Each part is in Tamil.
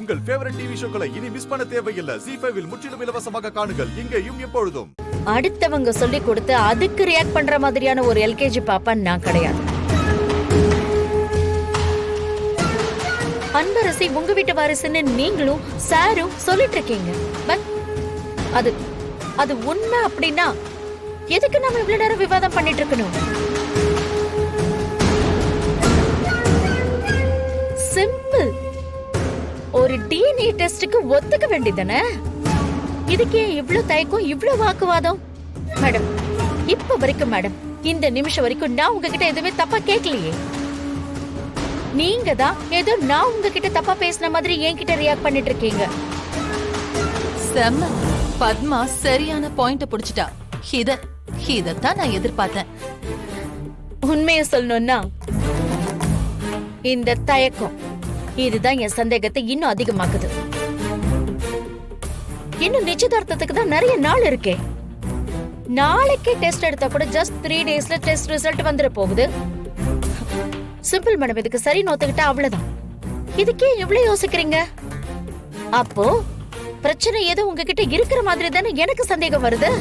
உங்கள் ஃபேவரட் டிவி ஷோக்களை இனி மிஸ் பண்ண தேவையில்லை. ZEE5 இல் முற்றிலும் இலவசமாக காணுங்கள், இங்கேயும் எப்பொழுதும். அடுத்தவங்க சொல்லி கொடுத்து அதுக்கு ரியாக்ட் பண்ற மாதிரியான ஒரு எல்கேஜி பாப்பா நான் கிடையாது. அன்பரசி உங்க வீட்டு வாரிசுன்னு நீங்களும் சாரும் சொல்லிட்டு இருக்கீங்க. பட் அது உண்மை அப்படின்னா எதுக்கு நம்ம இவ்வளவு நேரம் விவாதம் பண்ணிட்டு இருக்கணும்? சிம்பிள். ஒரு டிஎன்ஏ டெஸ்டுக்கு ஒத்துக்க வேண்டியதானே? இதுக்கே இவ்ளோ தயக்கம், இவ்ளோ வாக்குவாதம்? மேடம், இப்ப வரைக்கும் மேடம், இந்த நிமிஷம் வரைக்கும் நான் உங்ககிட்ட எதுவுமே தப்பா கேட்கலையே. நீங்க தான் ஏதோ நான் உங்ககிட்ட தப்பா பேசின மாதிரி என்கிட்ட ரியாக்ட் பண்ணிட்டு இருக்கீங்க. செம்ம. பத்மா சரியான பாயிண்ட் புடிச்சிட்டா. இதத்தான் நான் எதிர்பார்த்தேன். உண்மையை சொல்லணும்னா இந்த தயக்கம் இதுதான் என் சந்தேகத்தை இன்னும் அதிகமாக்குது. இன்னும் நிச்சயதார்த்தத்துக்கு தான் நிறைய நாள் இருக்கே. நாளைக்கே டெஸ்ட் எடுத்தா கூட ஜஸ்ட் 3 டேஸ்ல டெஸ்ட் ரிசல்ட் வந்துட போகுது. சிம்பிள் மேடம், இதுக்கு சரி நோத்துக்கிட்டா அவ்வளவுதான். இதுக்கே எவ்வளவு யோசிக்கிறீங்க? அப்போ பிரச்சனை ஏதோ உங்ககிட்ட இருக்கிற மாதிரி தானே எனக்கு சந்தேகம் வருது.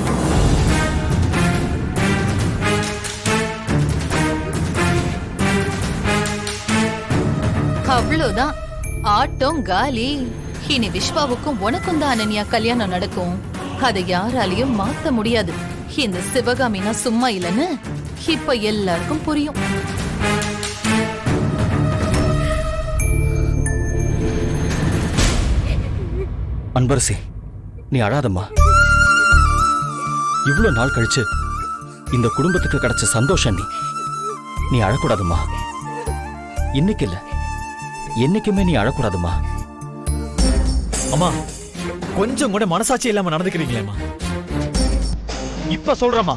அவ்வளவுதான், ஆட்டம் காலி. இனி விஸ்வாவுக்கும் உனக்கும் தான் அனன்யா கல்யாணம் நடக்கும். அதை யாராலையும் மாத்த முடியாது. இந்த சிவகாமினா சும்மா இல்லன்னு இப்ப எல்லாருக்கும் புரியும். அன்பரசி, நீ அழாதம்மா. இவ்ளோ நாள் கழிச்சு இந்த குடும்பத்துக்கு கிடைச்ச சந்தோஷம் நீ அழக்கூடாதுமா. இன்னைக்கு இல்ல, என்னைக்குமே நீ அழக்கூடாதுமா. அம்மா, கொஞ்சம் கூட மனசாட்சி இல்லாம நடந்துக்கிறீங்களேம்மா. இப்ப சொல்றமா,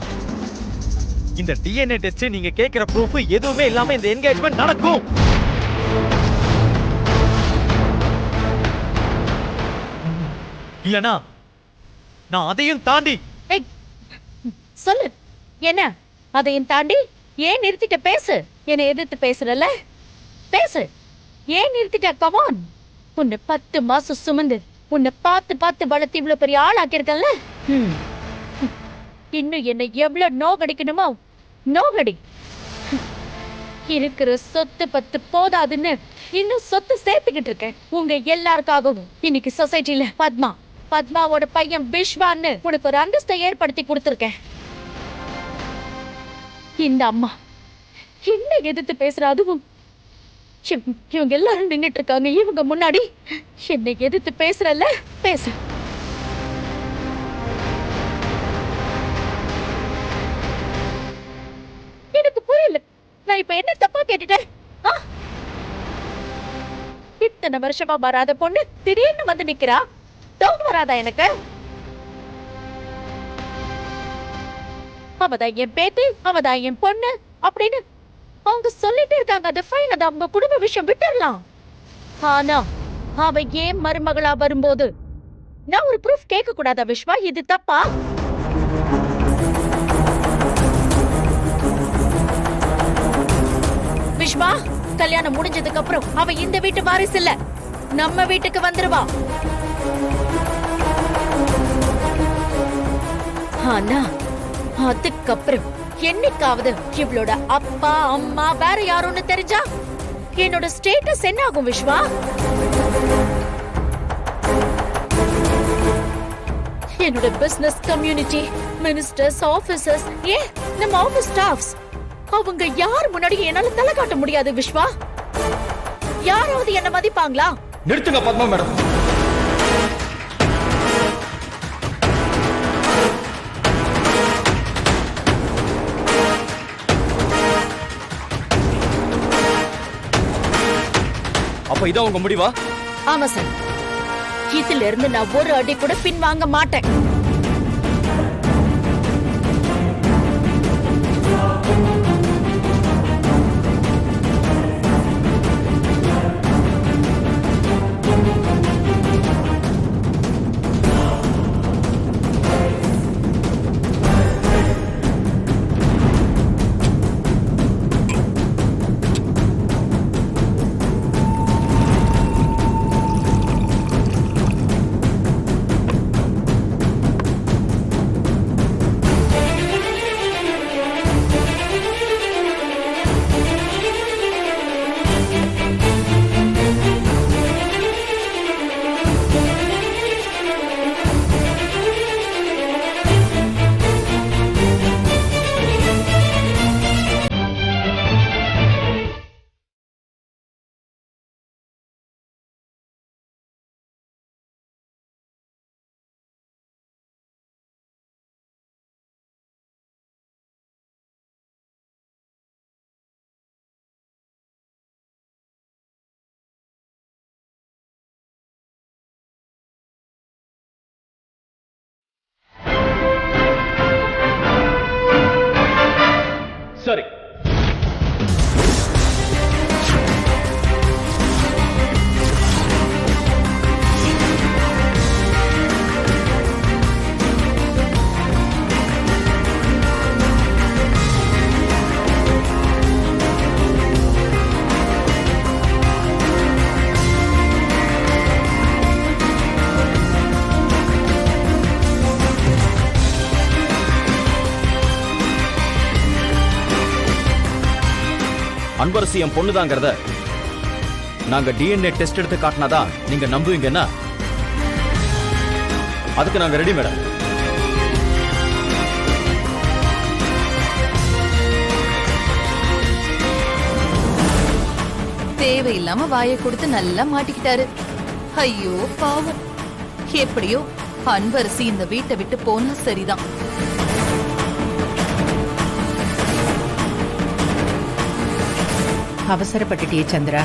இந்த டிஎன்ஏ டெஸ்ட் நீங்க கேக்குற ப்ரூஃப் எதுவுமே இல்லாம இந்த என்கேஜ்மெண்ட் நடக்கும். இல்லனா நான் அதையும் தாண்டி சொல்லு, என்ன அதையும் தாண்டி? ஏன் நிறுத்திட்ட? பேசு. என்னை எதிர்த்து பேசுறல, பேசு. ஏன் நிறுத்திட்ட? கமான். உன்னை 10 மாசம் சுமந்து உன்னை பார்த்து பார்த்து வளர்த்து இவ்வளவு பெரிய ஆள் ஆக்கியிருக்கல. இன்னும் என்னை எவ்வளவு நோகடிக்கணுமோ நோகடி. இருக்கிற சொத்து 10 போதாதுன்னு இன்னும் சொத்து சேர்த்துக்கிட்டு இருக்கேன் உங்க எல்லாருக்காகவும். இன்னைக்கு சொசைட்டில பத்மாவோட பையன் விஸ்வான்னு உனக்கு ஒரு அந்தஸ்தை ஏற்படுத்தி கொடுத்துருக்கேன். இந்த அம்மா என்ன எதிர்த்து பேசுற? அதுவும் இவங்க எல்லாரும் நின்னுட்டு இருக்காங்க. இவங்க முன்னாடி என்னை எதிர்த்து பேசுறல்ல, பேசு. எனக்கு புரியல, நான் இப்ப என்ன தப்பா கேட்டுட்டேன்? இத்தனை வருஷமா வராத பொண்ணு திடீர்னு வந்து நிக்கிறா. டவுட் வராதா எனக்கு? அவதான் என் பேத்தி, அவதான் என் பொண்ணு அப்படின்னு அவங்க சொல்லிட்டு இருக்காங்க. அது ஃபைன், அது அவங்க குடும்ப விஷயம், விட்டுடலாம். ஆனா அவ ஏன் மருமகளா வரும்போது நான் ஒரு ப்ரூஃப் கேட்க கூடாதா விஸ்வா? இது தப்பா? விஸ்வா, கல்யாணம் முடிஞ்சதுக்கு அப்புறம் அவ இந்த வீட்டு வாரிசு இல்ல, நம்ம வீட்டுக்கு வந்துருவா. ஆனா அதுக்கப்புறம் என்னைக்காவது இவளோட அப்பா அம்மா வேற யாருன்னு தெரிஞ்சா என்னோட ஸ்டேட்டஸ் என்ன ஆகும் விஸ்வா? என்னோட பிசினஸ் கம்யூனிட்டி, மினிஸ்டர்ஸ், ஆபீசர்ஸ், ஏன் நம்ம ஆபீஸ் ஸ்டாஃப்ஸ், அவங்க யார் முன்னாடி என்னால தலை காட்ட முடியாது விஸ்வா. யாராவது என்ன மதிப்பாங்களா? நிறுத்துங்க பத்மா மேடம். அப்ப இதான் உங்க முடிவா? ஆமா சார், இதுல இருந்து நான் ஒரு அடி கூட பின் வாங்க மாட்டேன். அன்பரசி என் பொண்ணுதாங்கிறத நாங்க டிஎன்ஏ டெஸ்ட் எடுத்து காட்டினாதான் நீங்க நம்புவீங்கன்னா அதுக்கு நாங்க ரெடி மேடம். தேவையில்லாம வாயை கொடுத்து நல்லா மாட்டிக்கிட்டாரு. ஐயோ பாவம். எப்படியோ அன்பரசி இந்த வீட்டை விட்டு போனா சரிதான். அவசரப்பட்டுட்டியே சந்திரா.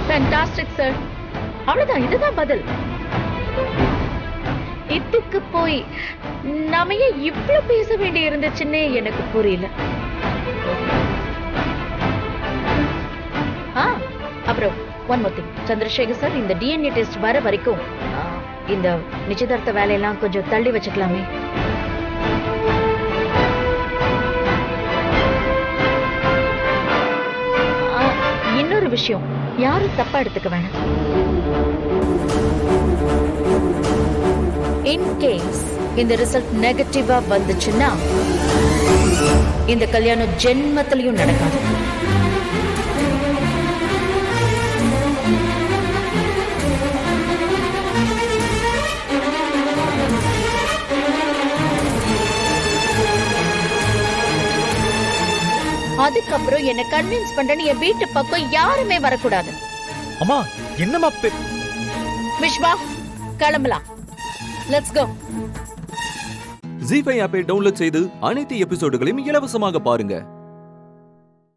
Fantastic sir. அவ்வளவுதான், இதுதான் பதில். இதுக்கு போய் நாம ஏன் இவ்ளோ பேச வேண்டி இருந்துச்சுன்னே எனக்கு புரியல. அப்புறம் one more thing Chandrasekhar sir, இந்த டிஎன்ஏ டெஸ்ட் வர வரைக்கும் இந்த நிச்சயதார்த்த வேலையெல்லாம் கொஞ்சம் தள்ளி வச்சுக்கலாமே. இன்னொரு விஷயம், யாரும் தப்பா எடுத்துக்க வேணாம். இன்கேஸ் இந்த ரிசல்ட் நெகட்டிவா வந்துச்சுன்னா இந்த கல்யாணம் ஜென்மத்திலையும் நடக்காது. அதுக்கப்புறம் என்ன கன்வின்ஸ் பண்றேன்னு என் வீட்டு பக்கம் யாருமே வரக்கூடாது. அம்மா என்னம்மா விஷ்வா, கிளம்பலாம். Let's go. ஜீ5 ஆப்பை டவுன்லோட் செய்து அனைத்து எபிசோடுகளையும் இலவசமாக பாருங்க.